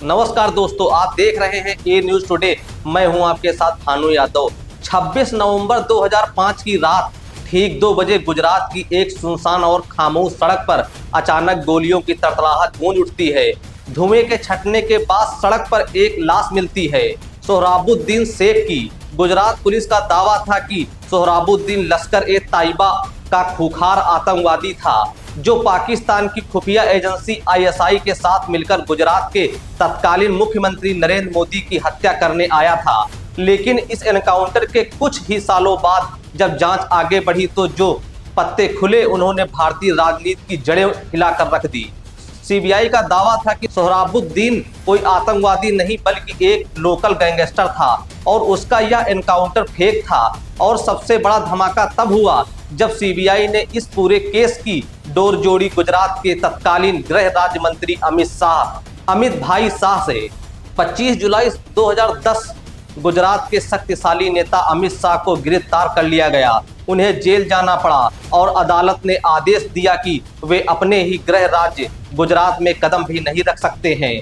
नमस्कार दोस्तों, आप देख रहे हैं ए न्यूज टुडे। मैं हूं आपके साथ भानु यादव। 26 नवंबर 2005 की रात ठीक 2 बजे गुजरात की एक सुनसान और खामोश सड़क पर अचानक गोलियों की तड़तड़ाहट गूंज उठती है। धुएं के छटने के बाद सड़क पर एक लाश मिलती है, सोहराबुद्दीन शेख की। गुजरात पुलिस का दावा था कि सोहराबुद्दीन लश्कर-ए-तैयबा का खूंखार आतंकवादी था, जो पाकिस्तान की खुफिया एजेंसी आईएसआई के साथ मिलकर गुजरात के तत्कालीन मुख्यमंत्री नरेंद्र मोदी की हत्या करने आया था। लेकिन इस एनकाउंटर के कुछ ही सालों बाद जब जांच आगे बढ़ी तो जो पत्ते खुले, उन्होंने भारतीय राजनीति की जड़ें हिलाकर रख दी। सीबीआई का दावा था कि सोहराबुद्दीन कोई आतंकवादी नहीं बल्कि एक लोकल गैंगस्टर था और उसका यह एनकाउंटर फेक था। और सबसे बड़ा धमाका तब हुआ जब सीबीआई ने इस पूरे केस की डोर जोड़ी गुजरात के तत्कालीन गृह राज्य मंत्री अमित भाई शाह से। 25 जुलाई 2010 गुजरात के शक्तिशाली नेता अमित शाह को गिरफ्तार कर लिया गया। उन्हें जेल जाना पड़ा और अदालत ने आदेश दिया कि वे अपने ही गृह राज्य गुजरात में कदम भी नहीं रख सकते हैं।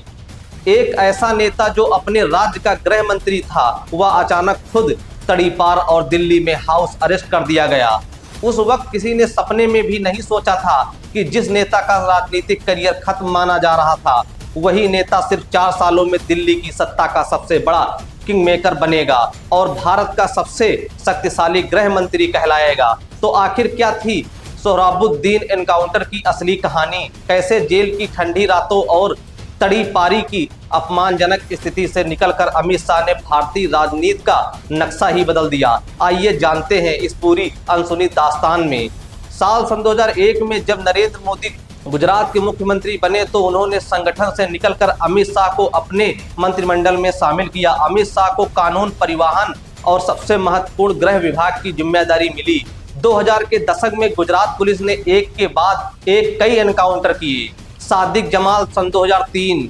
एक ऐसा नेता जो अपने राज्य का गृह मंत्री था, वह अचानक खुद तड़ीपार और दिल्ली में हाउस अरेस्ट कर दिया गया। उस वक्त किसी ने सपने में भी नहीं सोचा था कि जिस नेता का राजनीतिक करियर खत्म माना जा रहा था, वही नेता सिर्फ 4 सालों में दिल्ली की सत्ता का सबसे बड़ा किंग मेकर बनेगा और भारत का सबसे शक्तिशाली गृह मंत्री कहलाएगा। तो आखिर क्या थी सोहराबुद्दीन एनकाउंटर की असली कहानी? कैसे जेल की ठंडी रातों और तड़ीपारी की अपमानजनक स्थिति से निकलकर अमित शाह ने भारतीय राजनीति का नक्शा ही बदल दिया? आइए जानते हैं इस पूरी अनसुनी दास्तान में। साल सन 2001 में जब नरेंद्र मोदी गुजरात के मुख्यमंत्री बने तो उन्होंने संगठन से निकलकर अमित शाह को अपने मंत्रिमंडल में शामिल किया। अमित शाह को कानून, परिवहन और सबसे महत्वपूर्ण गृह विभाग की जिम्मेदारी मिली। 2000 के दशक में गुजरात पुलिस ने एक के बाद एक कई एनकाउंटर किए। सादिक जमाल सन 2003,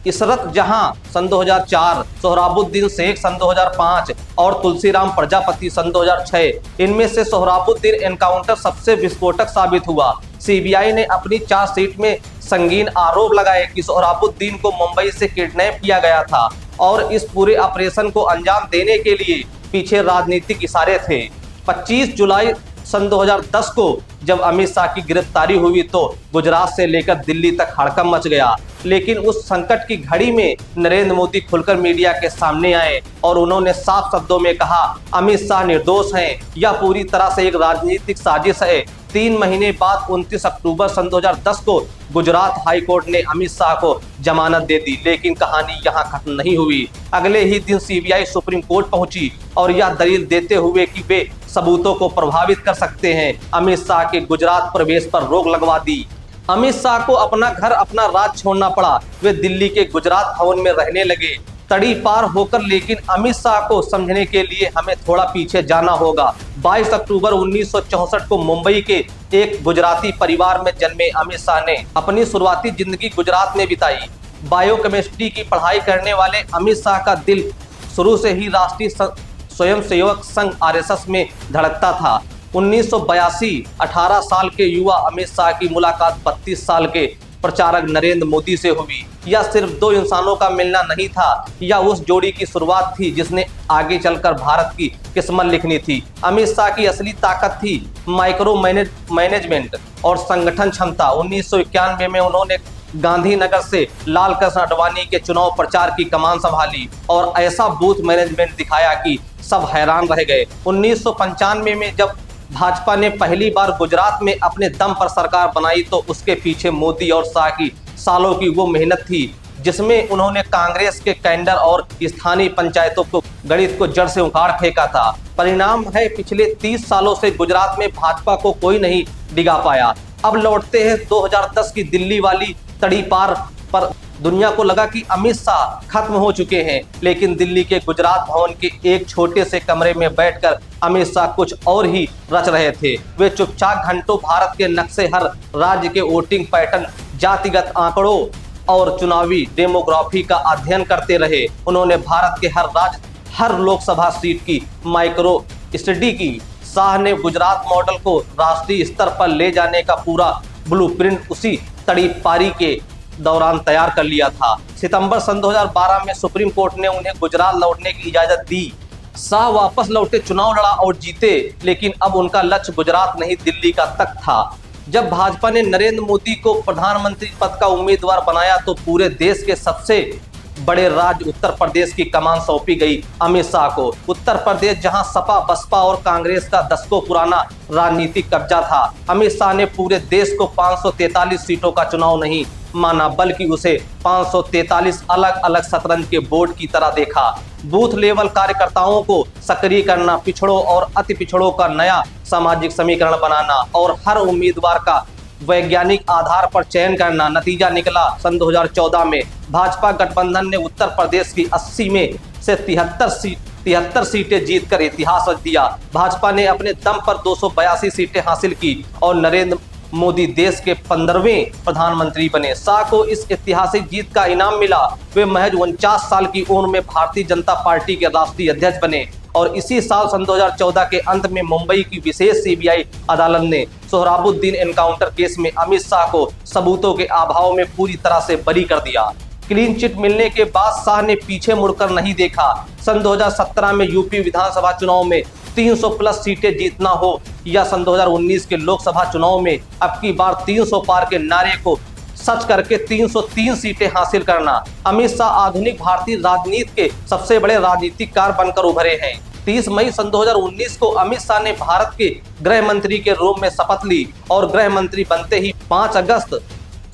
इशरत जहां सन 2004, सोहराबुद्दीन शेख सन 2005 और तुलसीराम प्रजापति सन 2006। इनमें से सोहराबुद्दीन एनकाउंटर सबसे विस्फोटक साबित हुआ। सीबीआई ने अपनी चार्जशीट में संगीन आरोप लगाए कि सोहराबुद्दीन को मुंबई से किडनैप किया गया था और इस पूरे ऑपरेशन को अंजाम देने के लिए पीछे राजनीतिक इशारे थे। 25 जुलाई सन 2010 को जब अमित शाह की गिरफ्तारी हुई तो गुजरात से लेकर दिल्ली तक हड़कंप मच गया। लेकिन उस संकट की घड़ी में नरेंद्र मोदी खुलकर मीडिया के सामने आए और उन्होंने साफ शब्दों में कहा, अमित शाह निर्दोष हैं, यह पूरी तरह से एक राजनीतिक साजिश है। 3 महीने बाद 29 अक्टूबर सन 2010 को गुजरात हाई कोर्ट ने अमित शाह को जमानत दे दी। लेकिन कहानी यहाँ खत्म नहीं हुई। अगले ही दिन सीबीआई सुप्रीम कोर्ट पहुंची और यह दलील देते हुए कि वे सबूतों को प्रभावित कर सकते हैं, अमित शाह के गुजरात प्रवेश पर रोक लगवा दी। अमित शाह को अपना घर, अपना राज छोड़ना पड़ा। वे दिल्ली के गुजरात भवन में रहने लगे, तड़ी पार होकर। लेकिन अमित शाह को समझने के लिए हमें थोड़ा पीछे जाना होगा। 22 अक्टूबर 1964 को मुंबई के एक गुजराती परिवार में जन्मे अमित शाह ने अपनी शुरुआती जिंदगी गुजरात में बिताई। बायोकेमिस्ट्री की पढ़ाई करने वाले अमित शाह का दिल शुरू से ही राष्ट्रीय स्वयंसेवक संघ आरएसएस में धड़कता था। 1982 18 साल के युवा अमित शाह की मुलाकात 32 साल के प्रचारक नरेंद्र मोदी से हुई। यह सिर्फ 2 इंसानों का मिलना नहीं था, यह उस जोड़ी की शुरुआत थी जिसने आगे चलकर भारत की किस्मत लिखनी थी। अमित शाह की असली ताकत थी माइक्रो मैनेजमेंट और संगठन क्षमता। 1991 में उन्होंने गांधीनगर से लाल कृष्ण आडवाणी के चुनाव प्रचार की कमान संभाली और ऐसा बूथ मैनेजमेंट दिखाया कि सब हैरान रह गए। 1995 में जब भाजपा ने पहली बार गुजरात में अपने दम पर सरकार बनाई तो उसके पीछे मोदी और शाह की सालों की वो मेहनत थी जिसमें उन्होंने कांग्रेस के कैडर और स्थानीय पंचायतों को गणित को जड़ से उखाड़ फेंका था। परिणाम है पिछले 30 सालों से गुजरात में भाजपा को कोई नहीं डिगा पाया। अब लौटते हैं 2010 की दिल्ली वाली तड़ीपार पर। दुनिया को लगा कि अमित शाह खत्म हो चुके हैं, लेकिन दिल्ली के गुजरात भवन के एक छोटे से कमरे में बैठकर अमित शाह कुछ और ही रच रहे थे। वे चुपचाप घंटों भारत के नक्शे, हर राज्य के वोटिंग पैटर्न, जातिगत आंकड़ों और चुनावी डेमोग्राफी का अध्ययन करते रहे। उन्होंने भारत के हर राज्य, हर लोकसभा सीट की माइक्रो स्टडी की। शाह ने गुजरात मॉडल को राष्ट्रीय स्तर पर ले जाने का पूरा ब्लूप्रिंट उसी तड़ीपारी के दौरान तैयार कर लिया था। सितंबर सन 2012 में सुप्रीम कोर्ट ने उन्हें गुजरात लौटने की इजाजत दी। शाह वापस लौटे, चुनाव लड़ा और जीते, लेकिन अब उनका लक्ष्य गुजरात नहीं दिल्ली का तख्त था। जब भाजपा ने नरेंद्र मोदी को प्रधानमंत्री पद का उम्मीदवार बनाया तो पूरे देश के सबसे बड़े राज्य उत्तर प्रदेश की कमान सौंपी गई अमित शाह को। उत्तर प्रदेश जहां सपा, बसपा और कांग्रेस का दशकों पुराना राजनीतिक कब्जा था, अमित शाह ने पूरे देश को 543 सीटों का चुनाव नहीं माना, बल्कि उसे 543 अलग अलग शतरंज के बोर्ड की तरह देखा। बूथ लेवल कार्यकर्ताओं को सक्रिय करना, पिछड़ों और अति पिछड़ों का नया सामाजिक समीकरण बनाना और हर उम्मीदवार का वैज्ञानिक आधार पर चयन करना। नतीजा निकला, सन 2014 में भाजपा गठबंधन ने उत्तर प्रदेश की 80 में से 73 सीटें जीतकर इतिहास रच दिया। भाजपा ने अपने दम पर 282 सीटें हासिल की और नरेंद्र मोदी देश के 15वें प्रधानमंत्री बने। शाह को इस ऐतिहासिक जीत का इनाम मिला। वे महज 49 साल की उम्र में भारतीय जनता पार्टी के राष्ट्रीय अध्यक्ष बने और इसी साल सन 2014 के अंत में मुंबई की विशेष सीबीआई अदालत ने सोहराबुद्दीन एनकाउंटर केस में अमित शाह को सबूतों के अभाव में पूरी तरह से बरी कर दिया। क्लीन चिट मिलने के बाद शाह ने पीछे मुड़कर नहीं देखा। सन 2017 में यूपी विधानसभा चुनाव में 300 प्लस सीटें जीतना हो या सन 2019 के लोकसभा चुनाव में अब की बार 300 पार के नारे को सच करके 303 सीटें हासिल करना, अमित शाह आधुनिक भारतीय राजनीति के सबसे बड़े राजनीतिक कार बनकर उभरे हैं। 30 मई सन 2019 को अमित शाह ने भारत के गृह मंत्री के रूप में शपथ ली और गृह मंत्री बनते ही 5 अगस्त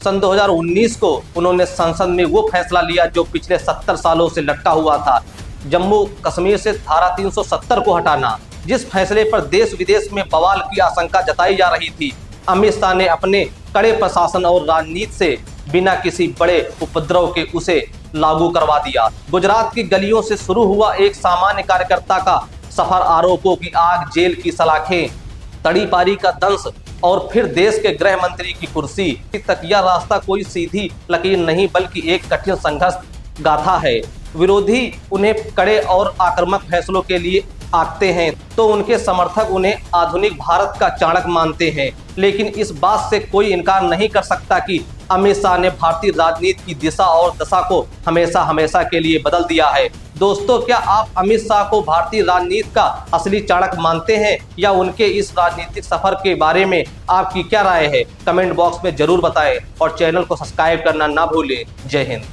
सन 2019 को उन्होंने संसद में वो फैसला लिया जो पिछले 70 सालों से लटका हुआ था, जम्मू कश्मीर से धारा 370 को हटाना। जिस फैसले पर देश विदेश में बवाल की आशंका जताई जा रही थी, अमित शाह ने अपने कड़े प्रशासन और राजनीति से बिना किसी बड़े उपद्रव के उसे लागू करवा दिया। गुजरात की गलियों से शुरू हुआ एक सामान्य कार्यकर्ता का सफर, आरोपों की आग, जेल की सलाखें, तड़ीपारी का दंश और फिर देश के गृह मंत्री की कुर्सी तक। यह रास्ता कोई सीधी लकीर नहीं बल्कि एक कठिन संघर्ष गाथा है। विरोधी उन्हें कड़े और आक्रामक फैसलों के लिए आंकते हैं तो उनके समर्थक उन्हें आधुनिक भारत का चाणक मानते हैं, लेकिन इस बात से कोई इनकार नहीं कर सकता कि अमित शाह ने भारतीय राजनीति की दिशा और दशा को हमेशा हमेशा के लिए बदल दिया है। दोस्तों, क्या आप अमित शाह को भारतीय राजनीति का असली चाणक मानते हैं या उनके इस राजनीतिक सफर के बारे में आपकी क्या राय है? कमेंट बॉक्स में जरूर बताएं और चैनल को सब्सक्राइब करना ना भूलें। जय हिंद।